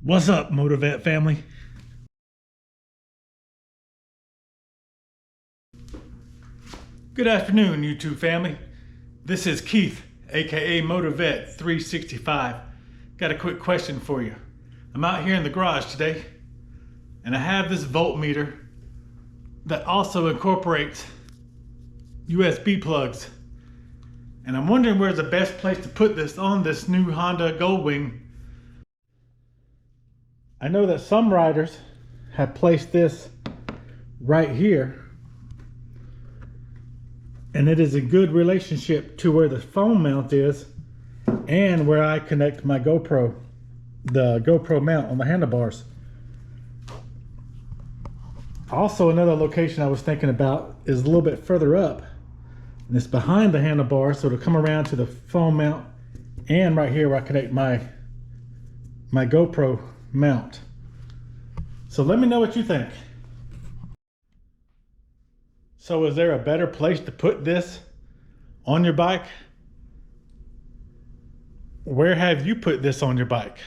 What's up, MotorVet family? Good afternoon, YouTube family. This is Keith, aka MotorVet 365. Got a quick question for you. I'm out here in the garage today, and I have this voltmeter that also incorporates USB plugs. And I'm wondering where's the best place to put this on this new Honda Goldwing. I know that some riders have placed this right here, and it is a good relationship to where the phone mount is and where I connect my GoPro, the GoPro mount on the handlebars. Also, another location I was thinking about is a little bit further up, and it's behind the handlebars, so it'll come around to the phone mount and right here where I connect my GoPro mount. So let me know what you think. So is there a better place to put this on your bike? Where have you put this on your bike?